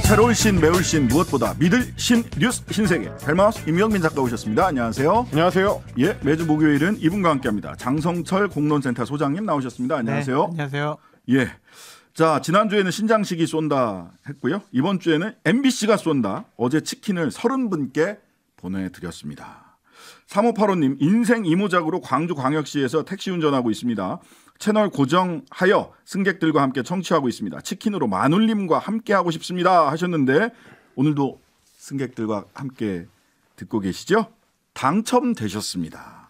새로울 신, 매울 신, 무엇보다 믿을 신, 뉴스 신세계. 헬마우스 임영민 작가 오셨습니다. 안녕하세요. 안녕하세요. 예, 매주 목요일은 이분과 함께합니다. 장성철 공론센터 소장님 나오셨습니다. 안녕하세요. 네, 안녕하세요. 예, 자 지난주에는 신장식이 쏜다 했고요. 이번 주에는 MBC가 쏜다. 어제 치킨을 30분께 보내드렸습니다. 3585님, 인생 이모작으로 광주광역시에서 택시 운전하고 있습니다. 채널 고정하여 승객들과 함께 청취하고 있습니다. 치킨으로 마눌님과 함께 하고 싶습니다 하셨는데 오늘도 승객들과 함께 듣고 계시죠? 당첨되셨습니다.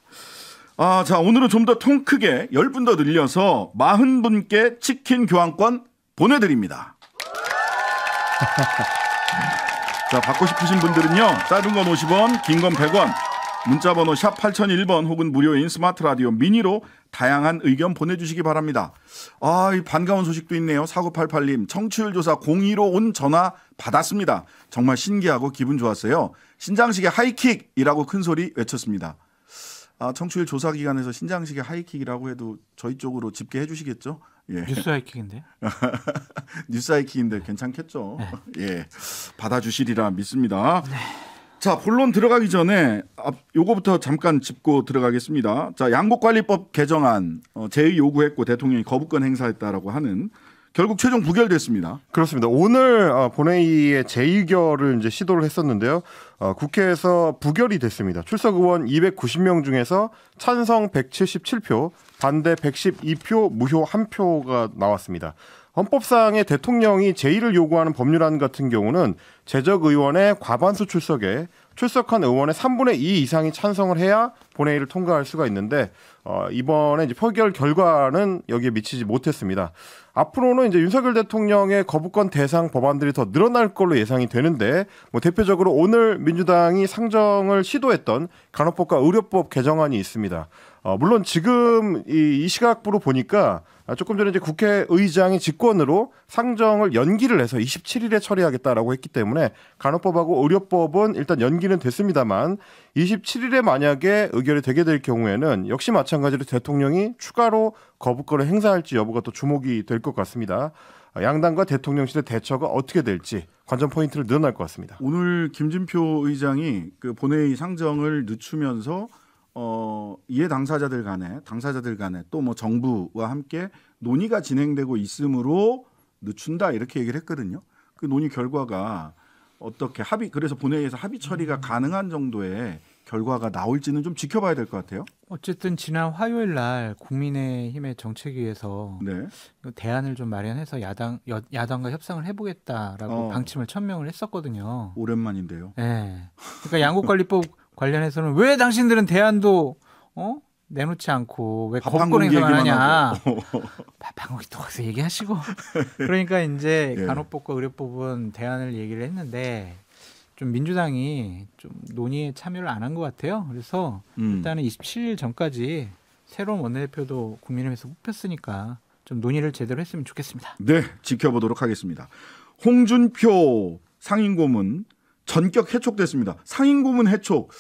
자, 오늘은 좀 더 통 크게 10분 더 늘려서 40분께 치킨 교환권 보내드립니다. 자, 받고 싶으신 분들은요, 짧은 건 50원, 긴 건 100원, 문자번호 샵 8001번 혹은 무료인 스마트 라디오 미니로 다양한 의견 보내주시기 바랍니다. 이 반가운 소식도 있네요. 4988님, 청취율 조사 02로 온 전화 받았습니다. 정말 신기하고 기분 좋았어요. 신장식의 하이킥이라고 큰 소리 외쳤습니다. 청취율 조사 기관에서 신장식의 하이킥이라고 해도 저희 쪽으로 집계해 주시겠죠? 예. 뉴스 하이킥인데. 뉴스 하이킥인데 괜찮겠죠? 네. 예, 받아주시리라 믿습니다. 네. 자, 본론 들어가기 전에 요거부터 잠깐 짚고 들어가겠습니다. 자, 양곡관리법 개정안 제의 요구했고 대통령이 거부권 행사했다라고 하는, 결국 최종 부결됐습니다. 그렇습니다. 오늘 본회의에 재의결을 이제 시도를 했었는데요. 국회에서 부결이 됐습니다. 출석 의원 290명 중에서 찬성 177표, 반대 112표, 무효 1표가 나왔습니다. 헌법상의 대통령이 제의를 요구하는 법률안 같은 경우는 재적 의원의 과반수 출석에 출석한 의원의 3분의 2 이상이 찬성을 해야 본회의를 통과할 수가 있는데 이번에 이제 표결 결과는 여기에 미치지 못했습니다. 앞으로는 이제 윤석열 대통령의 거부권 대상 법안들이 더 늘어날 걸로 예상이 되는데, 대표적으로 오늘 민주당이 상정을 시도했던 간호법과 의료법 개정안이 있습니다. 물론 지금 이 시각으로 보니까 조금 전에 이제 국회의장이 직권으로 상정을 연기를 해서 27일에 처리하겠다라고 했기 때문에 간호법하고 의료법은 일단 연기는 됐습니다만 27일에 만약에 의결이 되게 될 경우에는 역시 마찬가지로 대통령이 추가로 거부권을 행사할지 여부가 또 주목이 될 것 같습니다. 양당과 대통령실의 대처가 어떻게 될지 관전 포인트를 늘어날 것 같습니다. 오늘 김진표 의장이 그 본회의 상정을 늦추면서 이해 당사자들 간에 또 뭐 정부와 함께 논의가 진행되고 있으므로 늦춘다 이렇게 얘기를 했거든요. 그 논의 결과가 어떻게 그래서 본회의에서 합의 처리가 가능한 정도의 결과가 나올지는 좀 지켜봐야 될 것 같아요. 어쨌든 지난 화요일 날 국민의힘의 정책위에서 네. 대안을 좀 마련해서 야당과 협상을 해보겠다라고 방침을 천명을 했었거든요. 오랜만인데요. 네. 그러니까 양곡관리법 관련해서는 왜 당신들은 대안도 내놓지 않고 왜 거부권 행사만 하냐. 방금 또 거기서 얘기하시고. 그러니까 이제 예. 간호법과 의료법은 대안을 얘기를 했는데 좀 민주당이 좀 논의에 참여를 안 한 것 같아요. 그래서 일단은 27일 전까지 새로운 원내대표도 국민의힘에서 뽑혔으니까 좀 논의를 제대로 했으면 좋겠습니다. 네, 지켜보도록 하겠습니다. 홍준표 상임고문 전격 해촉됐습니다. 상임고문 해촉,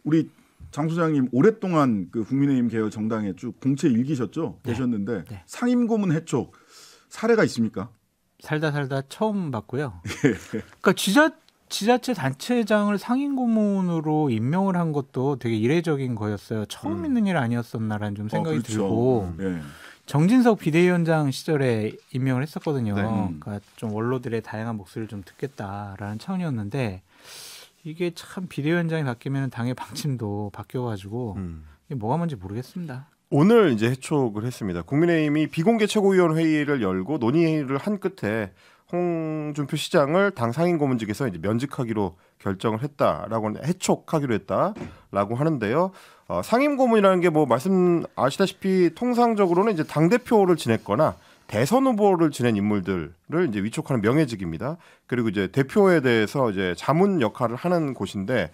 우리 장 소장님 오랫동안 그 국민의힘 계열 정당에 쭉 공채 일기셨죠? 네. 계셨는데 네. 상임고문 해촉 사례가 있습니까? 살다 처음 봤고요. 그러니까 지자체 단체장을 상임고문으로 임명을 한 것도 되게 이례적인 거였어요. 처음 있는 일 아니었었나라는 좀 생각이 그렇죠. 들고 네. 정진석 비대위원장 시절에 임명을 했었거든요. 네. 그러니까 좀 원로들의 다양한 목소리를 좀 듣겠다라는 차원이었는데 이게 참 비대위원장이 바뀌면 당의 방침도 바뀌어가지고 이게 뭐가 뭔지 모르겠습니다. 오늘 이제 해촉을 했습니다. 국민의힘이 비공개 최고위원 회의를 열고 논의를 한 끝에 홍준표 시장을 당 상임고문직에서 이제 면직하기로 결정을 했다라고 해촉하기로 했다라고 하는데요. 상임고문이라는 게 말씀 아시다시피 통상적으로는 이제 당 대표를 지냈거나 대선 후보를 지낸 인물들을 이제 위촉하는 명예직입니다. 그리고 이제 대표에 대해서 이제 자문 역할을 하는 곳인데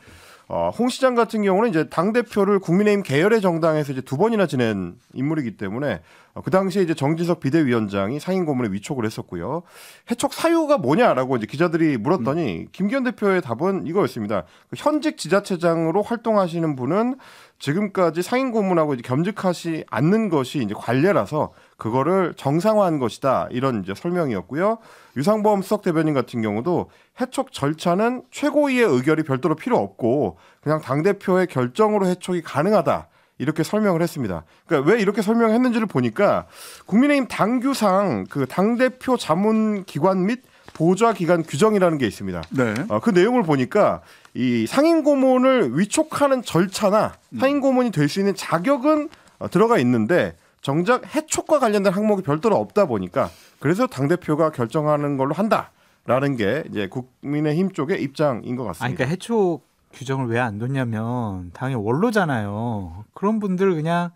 홍 시장 같은 경우는 이제 당 대표를 국민의힘 계열의 정당에서 이제 2번이나 지낸 인물이기 때문에 그 당시에 이제 정진석 비대위원장이 상임고문에 위촉을 했었고요. 해촉 사유가 뭐냐라고 이제 기자들이 물었더니 김기현 대표의 답은 이거였습니다. 현직 지자체장으로 활동하시는 분은 지금까지 상임고문하고 이제 겸직하지 않는 것이 이제 관례라서 그거를 정상화한 것이다. 이런 이제 설명이었고요. 유상범 수석 대변인 같은 경우도 해촉 절차는 최고위의 의결이 별도로 필요 없고 그냥 당대표의 결정으로 해촉이 가능하다. 이렇게 설명을 했습니다. 그러니까 왜 이렇게 설명했는지를 보니까 국민의힘 당규상 그 당대표 자문 기관 및 보좌 기관 규정이라는 게 있습니다. 네. 그 내용을 보니까 이 상임 고문을 위촉하는 절차나 상임 고문이 될 수 있는 자격은 들어가 있는데 정작 해촉과 관련된 항목이 별도로 없다 보니까 그래서 당 대표가 결정하는 걸로 한다라는 게 이제 국민의힘 쪽의 입장인 것 같습니다. 그러니까 해촉 규정을 왜 안 뒀냐면 당연히 원로잖아요. 그런 분들 그냥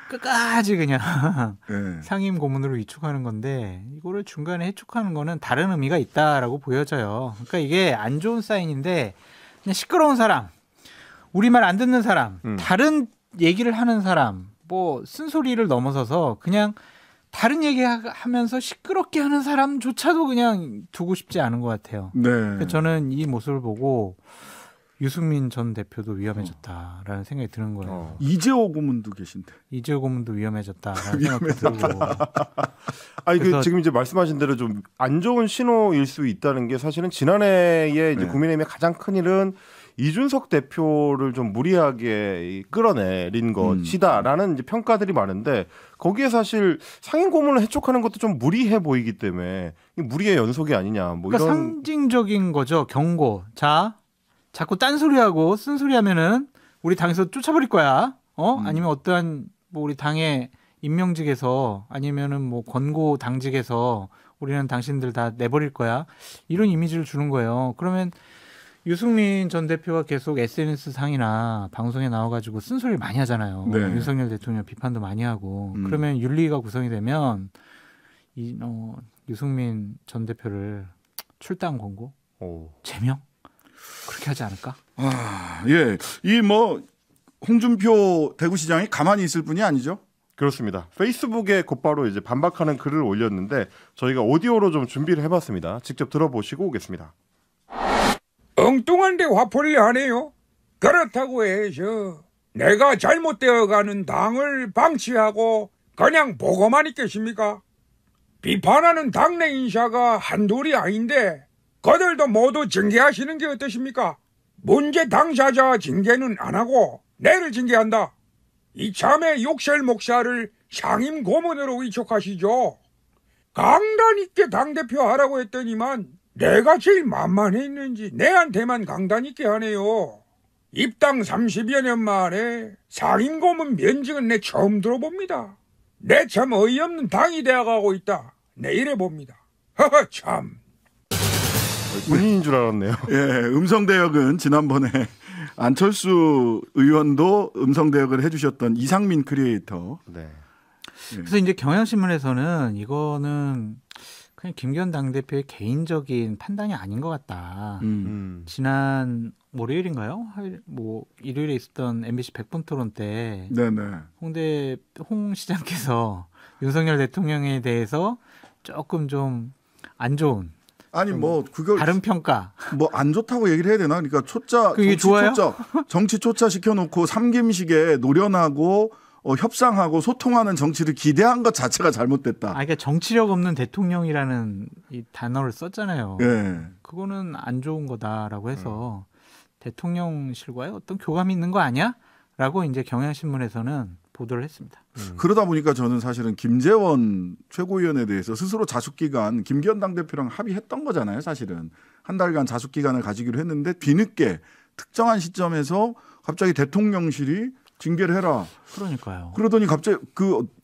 끝까지 그냥 네. 상임 고문으로 위촉하는 건데 이거를 중간에 해촉하는 거는 다른 의미가 있다라고 보여져요. 그러니까 이게 안 좋은 사인인데 그냥 시끄러운 사람, 우리 말 안 듣는 사람, 다른 얘기를 하는 사람, 뭐 쓴소리를 넘어서서 그냥 다른 얘기하면서 시끄럽게 하는 사람조차도 그냥 두고 싶지 않은 것 같아요. 네. 그러니까 저는 이 모습을 보고 유승민 전 대표도 위험해졌다라는 생각이 드는 거예요. 이재호 고문도 계신데. 이재호 고문도 위험해졌다라는 생각도 들고. 아니 그래서- 지금 이제 말씀하신 대로 좀 안 좋은 신호일 수 있다는 게 사실은 지난해에 이제 네. 국민의힘의 가장 큰 일은 이준석 대표를 좀 무리하게 끌어내린 것이다라는 이제 평가들이 많은데 거기에 사실 상임 고문을 해촉하는 것도 좀 무리해 보이기 때문에 이 무리의 연속이 아니냐 뭐 그러니까 이런 상징적인 거죠. 경고. 자, 자꾸 딴소리하고 쓴소리하면은 우리 당에서 쫓아버릴 거야. 아니면 어떠한 뭐 우리 당의 임명직에서 아니면은 뭐 권고 당직에서 우리는 당신들 다 내버릴 거야. 이런 이미지를 주는 거예요. 그러면 유승민 전 대표가 계속 SNS 상이나 방송에 나와가지고 쓴소리를 많이 하잖아요. 네. 윤석열 대통령 비판도 많이 하고. 그러면 윤리가 구성이 되면 유승민 전 대표를 출당 권고, 제명 그렇게 하지 않을까? 예. 이 뭐 홍준표 대구시장이 가만히 있을 뿐이 아니죠. 그렇습니다. 페이스북에 곧바로 이제 반박하는 글을 올렸는데 저희가 오디오로 좀 준비를 해봤습니다. 직접 들어보시고 오겠습니다. 엉뚱한데 화풀이 하네요. 그렇다고 해서 내가 잘못되어가는 당을 방치하고 그냥 보고만 있겠습니까? 비판하는 당내 인사가 한둘이 아닌데 그들도 모두 징계하시는 게 어떠십니까? 문제 당사자 징계는 안 하고 내를 징계한다. 이참에 욕설 목사를 상임 고문으로 위촉하시죠. 강단 있게 당대표 하라고 했더니만 내가 제일 만만했는지 내한테만 강단 있게 하네요. 입당 30여 년 만에 상임 고문 면직은 내 처음 들어봅니다. 내 참 어이없는 당이 되어가고 있다. 내 이래 봅니다. 허허 참. 본인인 줄 알았네요. 예, 음성대역은 지난번에 안철수 의원도 음성대역을 해주셨던 이상민 크리에이터. 네. 그래서 이제 경향신문에서는 이거는 그냥 김기현 당대표의 개인적인 판단이 아닌 것 같다. 지난 월요일인가요? 뭐 일요일에 있었던 MBC 100분 토론 때 네네. 홍 시장께서 윤석열 대통령에 대해서 조금 좀 안 좋은 아니 뭐 그걸 다른 평가. 뭐 안 좋다고 얘기를 해야 되나? 그러니까 그게 좋아요? 정치 초짜 시켜놓고 삼김식에 노련하고 협상하고 소통하는 정치를 기대한 것 자체가 잘못됐다. 그러니까 정치력 없는 대통령이라는 이 단어를 썼잖아요. 예. 그거는 안 좋은 거다라고 해서 대통령실과의 어떤 교감이 있는 거 아니야? 라고 이제 경향신문에서는 보도를 했습니다. 그러다 보니까 저는 사실은 김재원 최고위원에 대해서 스스로 자숙기간 김기현 당대표랑 합의했던 거잖아요. 사실은 한 달간 자숙기간을 가지기로 했는데 뒤늦게 특정한 시점에서 갑자기 대통령실이 징계를 해라. 그러니까요. 그러더니 갑자기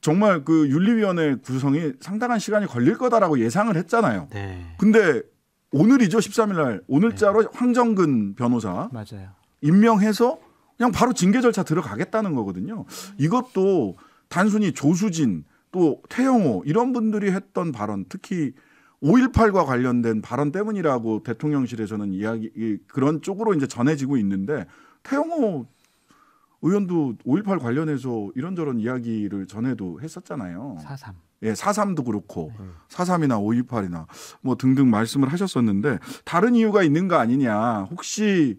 정말 그 윤리위원회 구성이 상당한 시간이 걸릴 거다라고 예상을 했잖아요. 네. 근데 오늘이죠. 13일 날 오늘자로 황정근 변호사 맞아요. 임명해서 그냥 바로 징계 절차 들어가겠다는 거거든요. 이것도 단순히 조수진 또 태영호 이런 분들이 했던 발언, 특히 5.18과 관련된 발언 때문이라고 대통령실에서는 그런 쪽으로 이제 전해지고 있는데 태영호 의원도 5.18 관련해서 이런저런 이야기를 전에도 했었잖아요. 4.3. 예, 4.3도 그렇고 4.3이나 5.18이나 뭐 등등 말씀을 하셨었는데 다른 이유가 있는 거 아니냐. 혹시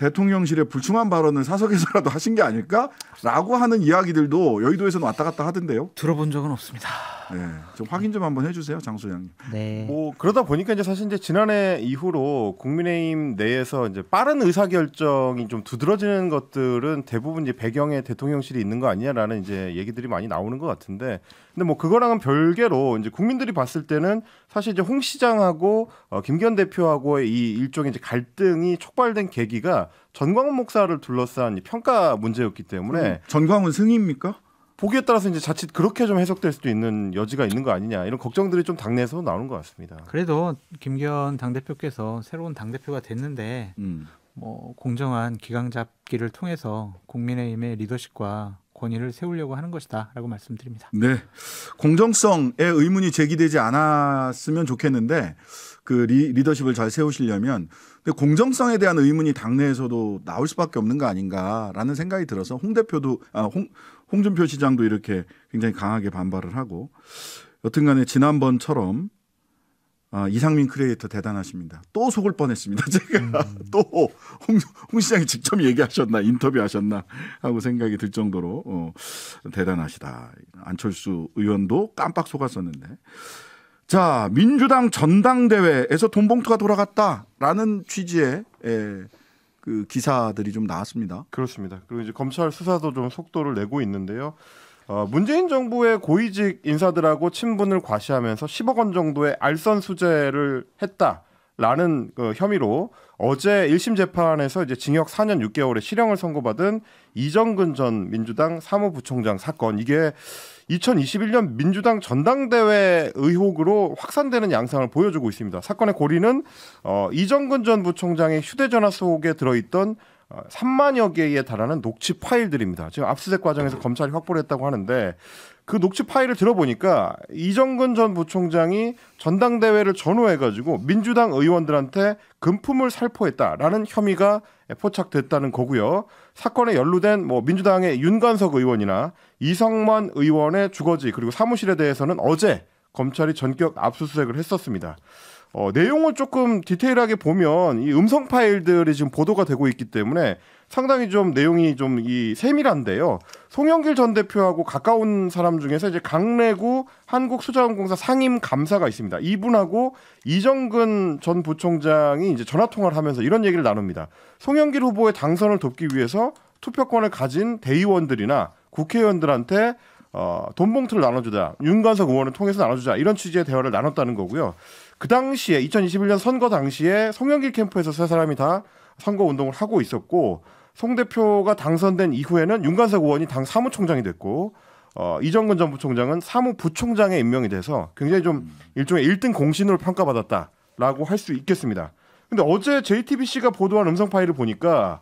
대통령실에 불충한 발언을 사석에서라도 하신 게 아닐까라고 하는 이야기들도 여의도에서는 왔다 갔다 하던데요. 들어본 적은 없습니다. 네, 좀 확인 좀 한번 해주세요, 장 소장님. 네. 뭐 그러다 보니까 이제 사실 이제 지난해 이후로 국민의힘 내에서 이제 빠른 의사 결정이 좀 두드러지는 것들은 대부분 이제 배경에 대통령실이 있는 거 아니냐라는 이제 얘기들이 많이 나오는 것 같은데, 근데 뭐 그거랑은 별개로 이제 국민들이 봤을 때는 사실 이제 홍 시장하고 김기현 대표하고의 이 일종의 이제 갈등이 촉발된 계기가 전광훈 목사를 둘러싼 이 평가 문제였기 때문에 전광훈 승입니까? 보기에 따라서 이제 자칫 그렇게 좀 해석될 수도 있는 여지가 있는 거 아니냐, 이런 걱정들이 좀 당내에서 나오는 것 같습니다. 그래도 김기현 당대표께서 새로운 당대표가 됐는데 뭐 공정한 기강 잡기를 통해서 국민의힘의 리더십과 권위를 세우려고 하는 것이다라고 말씀드립니다. 네, 공정성에 의문이 제기되지 않았으면 좋겠는데 그 리더십을 잘 세우시려면 근데 공정성에 대한 의문이 당내에서도 나올 수밖에 없는 거 아닌가라는 생각이 들어서 홍 대표도 홍준표 시장도 이렇게 굉장히 강하게 반발을 하고, 여튼간에 지난번처럼 이상민 크리에이터 대단하십니다. 또 속을 뻔했습니다. 제가 또 홍 시장이 직접 얘기하셨나 인터뷰하셨나 하고 생각이 들 정도로 대단하시다. 안철수 의원도 깜빡 속았었는데. 자, 민주당 전당대회에서 돈봉투가 돌아갔다라는 취지의 그 기사들이 좀 나왔습니다. 그렇습니다. 그리고 이제 검찰 수사도 좀 속도를 내고 있는데요. 문재인 정부의 고위직 인사들하고 친분을 과시하면서 10억 원 정도의 알선 수재를 했다라는 그 혐의로 어제 1심 재판에서 이제 징역 4년 6개월의 실형을 선고받은 이정근 전 민주당 사무부총장 사건, 이게 2021년 민주당 전당대회 의혹으로 확산되는 양상을 보여주고 있습니다. 사건의 고리는 이정근 전 부총장의 휴대전화 속에 들어있던 3만여 개에 달하는 녹취 파일들입니다. 지금 압수수색 과정에서 검찰이 확보를 했다고 하는데, 그 녹취 파일을 들어보니까 이정근 전 부총장이 전당대회를 전후해가지고 민주당 의원들한테 금품을 살포했다라는 혐의가 포착됐다는 거고요. 사건에 연루된 뭐 민주당의 윤관석 의원이나 이성만 의원의 주거지 그리고 사무실에 대해서는 어제 검찰이 전격 압수수색을 했었습니다. 내용을 조금 디테일하게 보면 이 음성 파일들이 지금 보도가 되고 있기 때문에 상당히 좀 내용이 좀 이 세밀한데요. 송영길 전 대표하고 가까운 사람 중에서 이제 강래구 한국수자원공사 상임 감사가 있습니다. 이분하고 이정근 전 부총장이 이제 전화 통화를 하면서 이런 얘기를 나눕니다. 송영길 후보의 당선을 돕기 위해서 투표권을 가진 대의원들이나 국회의원들한테 돈 봉투를 나눠주자, 윤관석 의원을 통해서 나눠주자, 이런 취지의 대화를 나눴다는 거고요. 그 당시에 2021년 선거 당시에 송영길 캠프에서 세 사람이 다 선거 운동을 하고 있었고, 송 대표가 당선된 이후에는 윤관석 의원이 당 사무총장이 됐고, 이정근 전 부총장은 사무부총장에 임명이 돼서 굉장히 좀 일종의 1등 공신으로 평가받았다라고 할 수 있겠습니다. 근데 어제 JTBC가 보도한 음성 파일을 보니까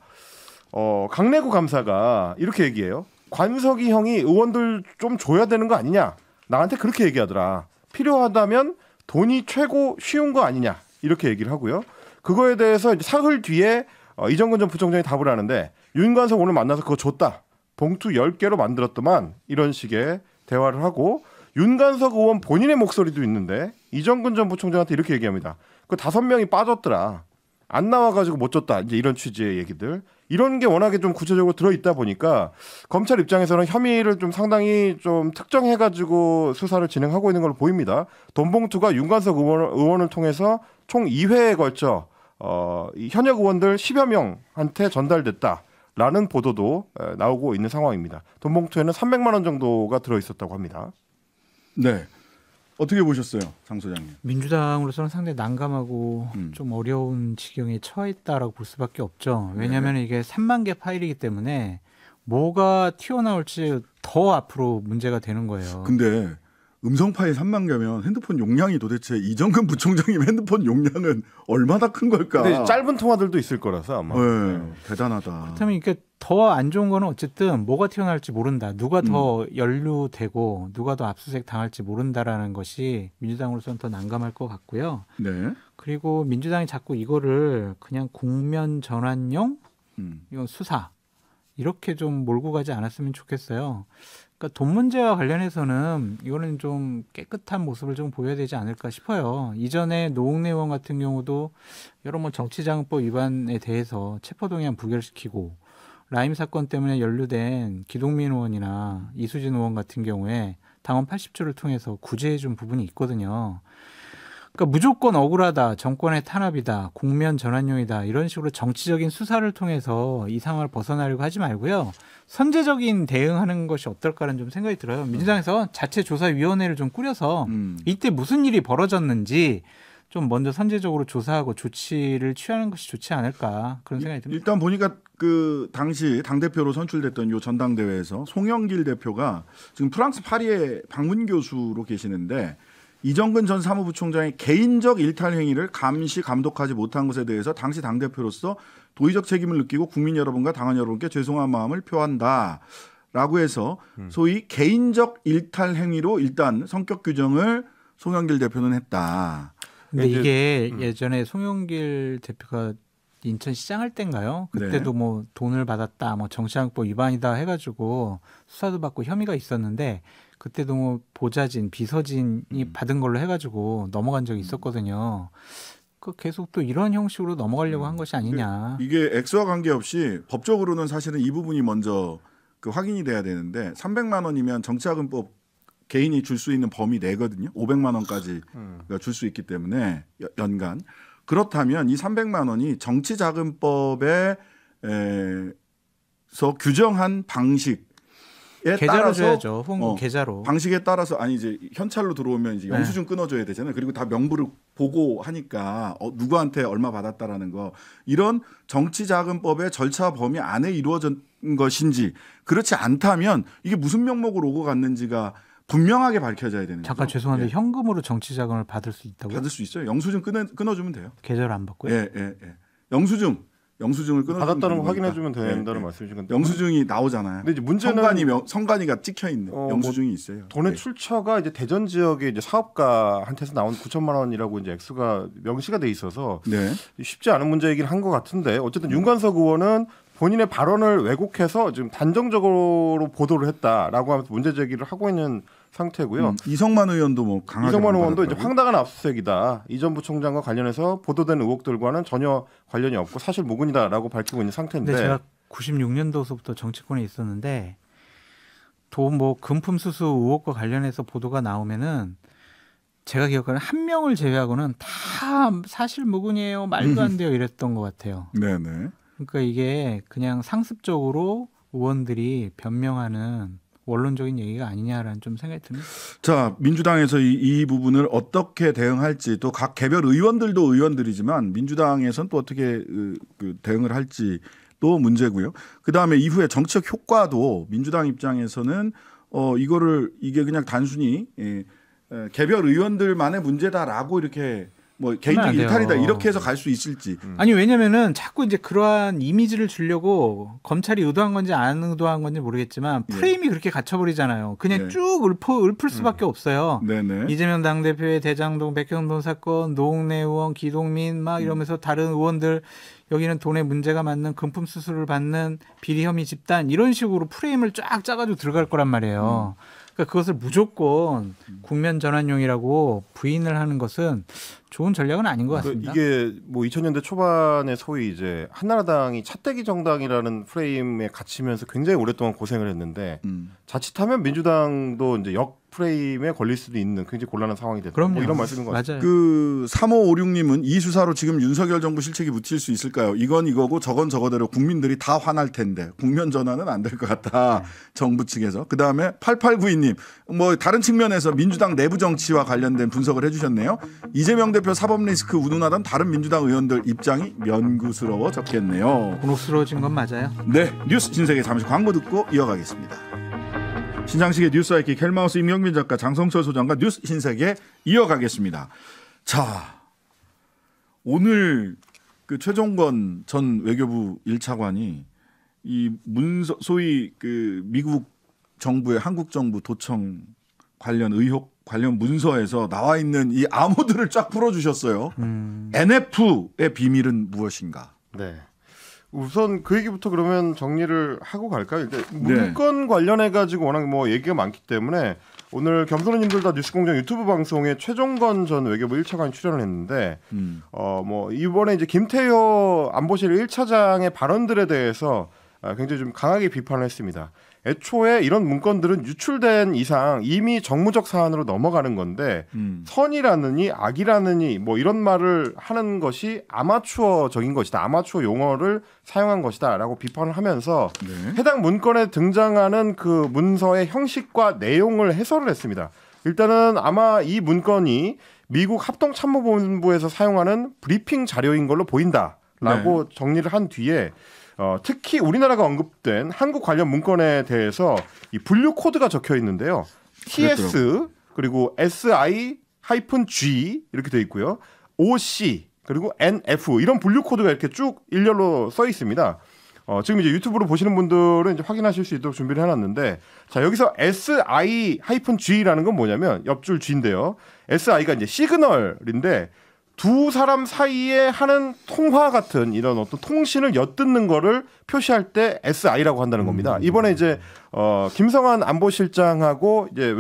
강래구 감사가 이렇게 얘기해요. 관석이 형이 의원들 좀 줘야 되는 거 아니냐, 나한테 그렇게 얘기하더라. 필요하다면 돈이 최고 쉬운 거 아니냐, 이렇게 얘기를 하고요. 그거에 대해서 이제 사흘 뒤에 이정근 전 부총장이 답을 하는데, 윤관석 오늘 만나서 그거 줬다, 봉투 10개로 만들었더만, 이런 식의 대화를 하고, 윤관석 의원 본인의 목소리도 있는데 이정근 전 부총장한테 이렇게 얘기합니다. 그 5명이 빠졌더라, 안 나와가지고 못 줬다, 이제 이런 취지의 얘기들, 이런 게 워낙에 좀 구체적으로 들어있다 보니까 검찰 입장에서는 혐의를 좀 상당히 좀 특정해가지고 수사를 진행하고 있는 걸로 보입니다. 돈봉투가 윤관석 의원을 통해서 총 2회에 걸쳐 이 현역 의원들 10여 명한테 전달됐다라는 보도도 나오고 있는 상황입니다. 돈봉투에는 300만 원 정도가 들어있었다고 합니다. 네, 어떻게 보셨어요, 장 소장님? 민주당으로서는 상당히 난감하고 좀 어려운 지경에 처했다라고 볼 수밖에 없죠. 왜냐하면 이게 3만 개 파일이기 때문에 뭐가 튀어나올지 더 앞으로 문제가 되는 거예요. 근데 음성 파일 3만 개면 핸드폰 용량이 도대체 이정근 부총장님 핸드폰 용량은 얼마나 큰 걸까? 근데 짧은 통화들도 있을 거라서 아마. 네, 대단하다. 그렇다면 이게 더 안 좋은 거는 어쨌든 뭐가 튀어나올지 모른다, 누가 더 연루되고 누가 더 압수수색 당할지 모른다라는 것이 민주당으로서는 더 난감할 것 같고요. 네. 그리고 민주당이 자꾸 이거를 그냥 국면 전환용 이건 수사 이렇게 좀 몰고 가지 않았으면 좋겠어요. 그러니까 돈 문제와 관련해서는 이거는 좀 깨끗한 모습을 좀 보여야 되지 않을까 싶어요. 이전에 노웅래 의원 같은 경우도 여러 뭐 정치자금법 위반에 대해서 체포동의안 부결시키고 라임 사건 때문에 연루된 기동민 의원이나 이수진 의원 같은 경우에 당원 80조를 통해서 구제해준 부분이 있거든요. 그러니까 무조건 억울하다, 정권의 탄압이다, 국면 전환용이다 이런 식으로 정치적인 수사를 통해서 이 상황을 벗어나려고 하지 말고요. 선제적인 대응하는 것이 어떨까라는 좀 생각이 들어요. 민주당에서 자체 조사위원회를 좀 꾸려서 이때 무슨 일이 벌어졌는지 좀 먼저 선제적으로 조사하고 조치를 취하는 것이 좋지 않을까 그런 생각이 듭니다. 일단 보니까 그 당시 당대표로 선출됐던 요 전당대회에서 송영길 대표가 지금 프랑스 파리에 방문 교수로 계시는데 이정근 전 사무부총장의 개인적 일탈 행위를 감시 감독하지 못한 것에 대해서 당시 당대표로서 도의적 책임을 느끼고 국민 여러분과 당원 여러분께 죄송한 마음을 표한다라고 해서 소위 개인적 일탈 행위로 일단 성격 규정을 송영길 대표는 했다. 근데 이게 예전에 송영길 대표가 인천시장 할 때인가요? 그때도 네. 뭐 돈을 받았다, 뭐 정치자금법 위반이다 해가지고 수사도 받고 혐의가 있었는데 그때도 뭐 보좌진, 비서진이 받은 걸로 해가지고 넘어간 적이 있었거든요. 그 계속 또 이런 형식으로 넘어가려고 한 것이 아니냐. 이게 액수와 관계없이 법적으로는 사실은 이 부분이 먼저 그 확인이 돼야 되는데 300만 원이면 정치자금법 개인이 줄 수 있는 범위 내거든요. 500만 원까지 줄 수 있기 때문에 연간. 그렇다면 이 300만 원이 정치자금법에서 규정한 방식에 계좌로 따라서 줘야죠. 계좌로. 방식에 따라서 아니 이제 현찰로 들어오면 이제 영수증 끊어줘야 되잖아요. 그리고 다 명부를 보고 하니까 누구한테 얼마 받았다라는 거 이런 정치자금법의 절차 범위 안에 이루어진 것인지 그렇지 않다면 이게 무슨 명목으로 오고 갔는지가 분명하게 밝혀져야 되는 거죠. 잠깐 죄송한데 예. 현금으로 정치자금을 받을 수 있다고요? 받을 수 있어요. 영수증 끊어주면 돼요. 계좌를 안 받고요? 예. 영수증을 끊어주면 받았다는 거 되는 확인해주면 거니까. 된다는 예. 말씀이신 건데 영수증이 나오잖아요. 근데 이제 문제는 성관이가 찍혀 있는 영수증이 있어요. 돈의 예. 출처가 이제 대전 지역의 이제 사업가한테서 나온 9천만 원이라고 이제 액수가 명시가 돼 있어서 네. 쉽지 않은 문제이긴 한 것 같은데 어쨌든 윤관석 의원은 본인의 발언을 왜곡해서 지금 단정적으로 보도를 했다라고 하면서 문제 제기를 하고 있는 상태고요. 이성만 의원도 뭐 강하게 이성만 의원도 이제 반발했다고요? 황당한 압수수색이다. 이 전 부총장과 관련해서 보도된 의혹들과는 전혀 관련이 없고 사실 무근이다라고 밝히고 있는 상태인데. 근데 제가 96년도서부터 정치권에 있었는데 돈 뭐 금품 수수 의혹과 관련해서 보도가 나오면은 제가 기억하는 한 명을 제외하고는 다 사실 무근이에요, 말도 안 돼요 이랬던 것 같아요. 네네. 그러니까 이게 그냥 상습적으로 의원들이 변명하는 원론적인 얘기가 아니냐라는 좀 생각이 듭니다. 자, 민주당에서 이 부분을 어떻게 대응할지 또 각 개별 의원들도 의원들이지만 민주당에서는 또 어떻게 대응을 할지도 문제고요. 그다음에 이후에 정책 효과도 민주당 입장에서는 이게 그냥 단순히 개별 의원들만의 문제다라고 이렇게 뭐 개인적 일탈이다 이렇게 해서 갈 수 있을지. 아니 왜냐면은 자꾸 이제 그러한 이미지를 주려고 검찰이 의도한 건지 안 의도한 건지 모르겠지만 프레임이 그렇게 갇혀버리잖아요. 그냥 쭉 읊을 수밖에 없어요. 네네. 이재명 당대표의 대장동 백현동 사건, 노웅래 의원, 기동민 막 이러면서 다른 의원들 여기는 돈에 문제가 많는 금품 수수를 받는 비리 혐의 집단 이런 식으로 프레임을 쫙 짜가지고 들어갈 거란 말이에요. 그러니까 그것을 무조건 국면 전환용이라고 부인을 하는 것은 좋은 전략은 아닌 것 같습니다. 이게 뭐 2000년대 초반에 소위 이제 한나라당이 차떼기 정당이라는 프레임에 갇히면서 굉장히 오랫동안 고생을 했는데 자칫하면 민주당도 이제 역 프레임에 걸릴 수도 있는 굉장히 곤란한 상황이 됐다. 그럼요. 뭐 이런 말씀인 것 같아요. 맞아요. 3556님은 이 수사로 지금 윤석열 정부 실책이 묻힐 수 있을까요? 이건 이거고 저건 저거대로 국민들이 다 화날 텐데 국면 전환은 안 될 것 같다. 정부 측에서. 그다음에 8892님 뭐 다른 측면에서 민주당 내부 정치와 관련된 분석을 해주셨네요. 이재명 대표 사법 리스크 운운하던 다른 민주당 의원들 입장이 면구스러워졌겠네요. 곤혹스러워진 건 맞아요. 네, 뉴스 신세계 잠시 광고 듣고 이어가겠습니다. 신장식의 뉴스 아이킥 헬마우스 임영민 작가 장성철 소장과 뉴스 신세계 이어가겠습니다. 자, 오늘 그 최종건 전 외교부 1차관이 이 문서 소위 그 미국 정부의 한국 정부 도청 관련 의혹 관련 문서에서 나와 있는 이 암호들을 쫙 풀어주셨어요. NF의 비밀은 무엇인가? 네. 우선 그 얘기부터 그러면 정리를 하고 갈까요? 일단 네. 문건 관련해 가지고 워낙 뭐 얘기가 많기 때문에 오늘 겸손님들 다 뉴스공장 유튜브 방송에 최종건 전 외교부 1차관 출연을 했는데 뭐 이번에 이제 김태효 안보실 1차장의 발언들에 대해서 굉장히 좀 강하게 비판을 했습니다. 애초에 이런 문건들은 유출된 이상 이미 정무적 사안으로 넘어가는 건데 선이라느니 악이라느니 뭐 이런 말을 하는 것이 아마추어적인 것이다. 아마추어 용어를 사용한 것이다라고 비판을 하면서 해당 문건에 등장하는 그 문서의 형식과 내용을 해설을 했습니다. 일단은 아마 이 문건이 미국 합동참모본부에서 사용하는 브리핑 자료인 걸로 보인다라고 정리를 한 뒤에 특히 우리나라가 언급된 한국 관련 문건에 대해서 이 분류 코드가 적혀 있는데요. TS 그리고 SI-G 이렇게 돼 있고요. OC 그리고 NF 이런 분류 코드가 이렇게 쭉 일렬로 써 있습니다. 지금 이제 유튜브로 보시는 분들은 이제 확인하실 수 있도록 준비를 해놨는데, 자 여기서 SI-G라는 건 뭐냐면 옆줄 G인데요. SI가 이제 시그널인데 두 사람 사이에 하는 통화 같은 이런 어떤 통신을 엿듣는 거를 표시할 때 SI라고 한다는 겁니다. 이번에 이제 김성한 안보실장하고 이제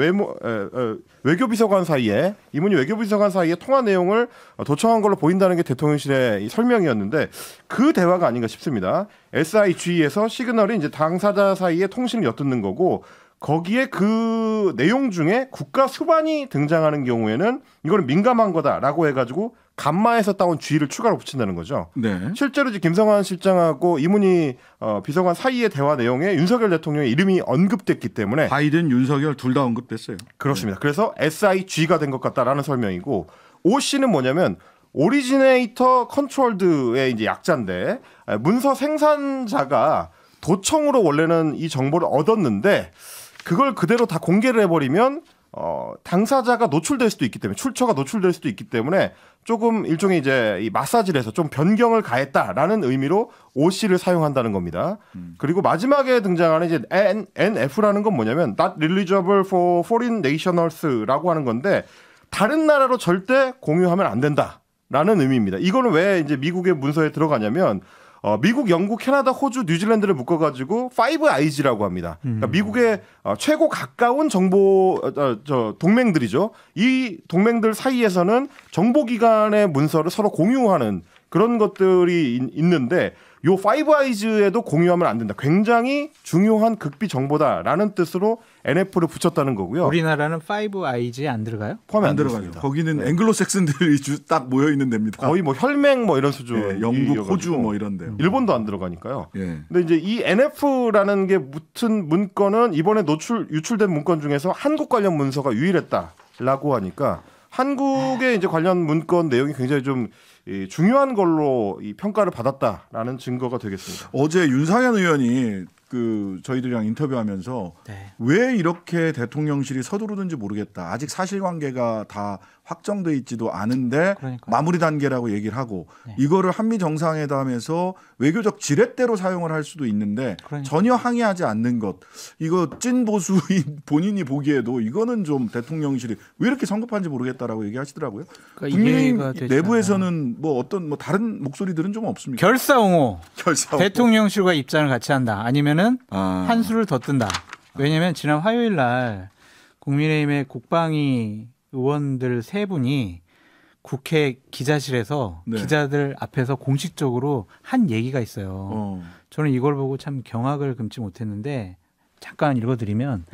외교비서관 사이에 이문희 외교비서관 사이에 통화 내용을 도청한 걸로 보인다는 게 대통령실의 이 설명이었는데 그 대화가 아닌가 싶습니다. SIG에서 시그널이 이제 당사자 사이에 통신을 엿듣는 거고, 거기에 그 내용 중에 국가 수반이 등장하는 경우에는 이거는 민감한 거다라고 해가지고 감마에서 따온 G를 추가로 붙인다는 거죠. 네. 실제로 이제 김성환 실장하고 이문희 비서관 사이의 대화 내용에 윤석열 대통령의 이름이 언급됐기 때문에 바이든, 윤석열 둘 다 언급됐어요. 그렇습니다. 그래서 SIG가 된 것 같다라는 설명이고, OC는 뭐냐면 오리지네이터 컨트롤드의 이제 약자인데 문서 생산자가 도청으로 원래는 이 정보를 얻었는데 그걸 그대로 다 공개를 해버리면 당사자가 노출될 수도 있기 때문에, 출처가 노출될 수도 있기 때문에 조금 일종의 이제 이 마사지를 해서 좀 변경을 가했다라는 의미로 OC를 사용한다는 겁니다. 그리고 마지막에 등장하는 이제 NF라는 건 뭐냐면 Not Releasable for Foreign Nationals라고 하는 건데 다른 나라로 절대 공유하면 안 된다라는 의미입니다. 이거는 왜 이제 미국의 문서에 들어가냐면 미국, 영국, 캐나다, 호주, 뉴질랜드를 묶어가지고 5IG라고 합니다. 그러니까 미국의 최고 가까운 정보 동맹들이죠. 이 동맹들 사이에서는 정보기관의 문서를 서로 공유하는 그런 것들이 있는데 요 5IG에도 공유하면 안 된다. 굉장히 중요한 극비 정보다라는 뜻으로 NF를 붙였다는 거고요. 우리나라는 5IG에 안 들어가요? 포함이 안 들어가죠. 거기는 앵글로색슨들이 딱 모여 있는 데입니다. 거의 뭐 혈맹 뭐 이런 수준. 예, 영국, 호주 뭐 이런데요. 일본도 안 들어가니까요. 예. 근데 이제 이 NF라는 게 붙은 문건은 이번에 유출된 문건 중에서 한국 관련 문서가 유일했다라고 하니까 한국의 이제 관련 문건 내용이 굉장히 좀 중요한 걸로 이 평가를 받았다라는 증거가 되겠습니다. 어제 윤상현 의원이 그 저희들이랑 인터뷰하면서 왜 이렇게 대통령실이 서두르는지 모르겠다. 아직 사실관계가 다 확정돼 있지도 않은데 마무리 단계라고 얘기를 하고 이거를 한미 정상회담에서 외교적 지렛대로 사용을 할 수도 있는데 전혀 항의하지 않는 것. 이거 찐 보수인 본인이 보기에도 이거는 좀 대통령실이 왜 이렇게 성급한지 모르겠다라고 얘기하시더라고요. 국민의힘 내부에서는 뭐 어떤 뭐 다른 목소리들은 좀 없습니까? 결사옹호. 대통령실과 입장을 같이 한다. 아니면은 한 수를 더 뜬다. 왜냐하면 지난 화요일 날 국민의힘의 국방위 의원들 세 분이 국회 기자실에서 기자들 앞에서 공식적으로 한 얘기가 있어요. 저는 이걸 보고 참 경악을 금치 못했는데 잠깐 읽어드리면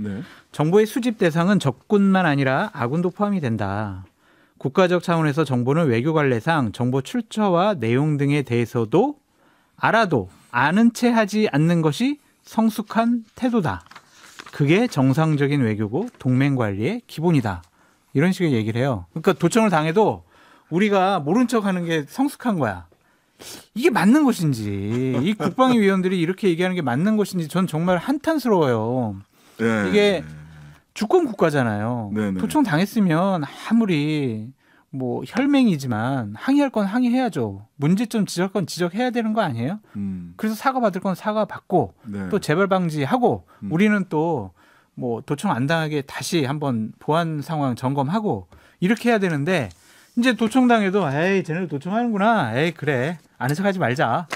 정보의 수집 대상은 적군만 아니라 아군도 포함이 된다. 국가적 차원에서 정보는 외교 관례상 정보 출처와 내용 등에 대해서도 알아도 아는 채 하지 않는 것이 성숙한 태도다. 그게 정상적인 외교고 동맹 관리의 기본이다. 이런 식의 얘기를 해요. 그러니까 도청을 당해도 우리가 모른 척하는 게 성숙한 거야. 이게 맞는 것인지, 이 국방위 위원들이 이렇게 얘기하는 게 맞는 것인지 전 정말 한탄스러워요. 네. 이게 주권 국가잖아요. 네네. 도청 당했으면 아무리 뭐 혈맹이지만 항의할 건 항의해야죠. 문제점 지적할 건 지적해야 되는 거 아니에요? 그래서 사과받을 건 사과받고 또 재발 방지하고 우리는 또 뭐 도청 안 당하게 다시 한번 보안 상황 점검하고 이렇게 해야 되는데 이제 도청당해도 에이 쟤네들 도청하는구나. 에이 그래 아는 척하지 말자.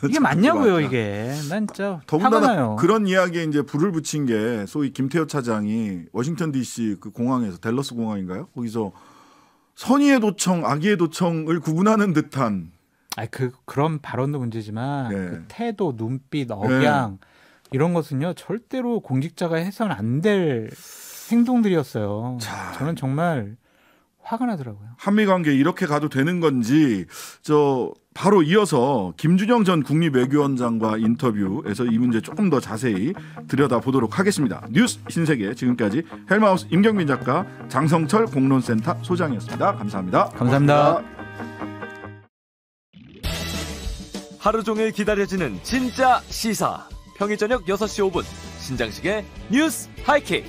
이게 맞냐고요 맞자. 이게. 난 진짜 화가 더군다나 나요. 그런 이야기에 이제 불을 붙인 게 소위 김태호 차장이 워싱턴 D.C. 그 공항에서 댈러스 공항인가요? 거기서 선의의 도청, 악의의 도청을 구분하는 듯한 그런 발언도 문제지만 네. 그 태도, 눈빛, 억양 이런 것은요 절대로 공직자가 해서는 안 될 행동들이었어요. 저는 정말 화가 나더라고요. 한미 관계 이렇게 가도 되는 건지 바로 이어서 김준영 전 국립외교원장과 인터뷰에서 이 문제 조금 더 자세히 들여다보도록 하겠습니다. 뉴스 신세계 지금까지 헬마우스 임경민 작가, 장성철 공론센터 소장이었습니다. 감사합니다. 감사합니다. 하루 종일 기다려지는 진짜 시사. 평일 저녁 6시 5분 신장식의 뉴스 하이킥.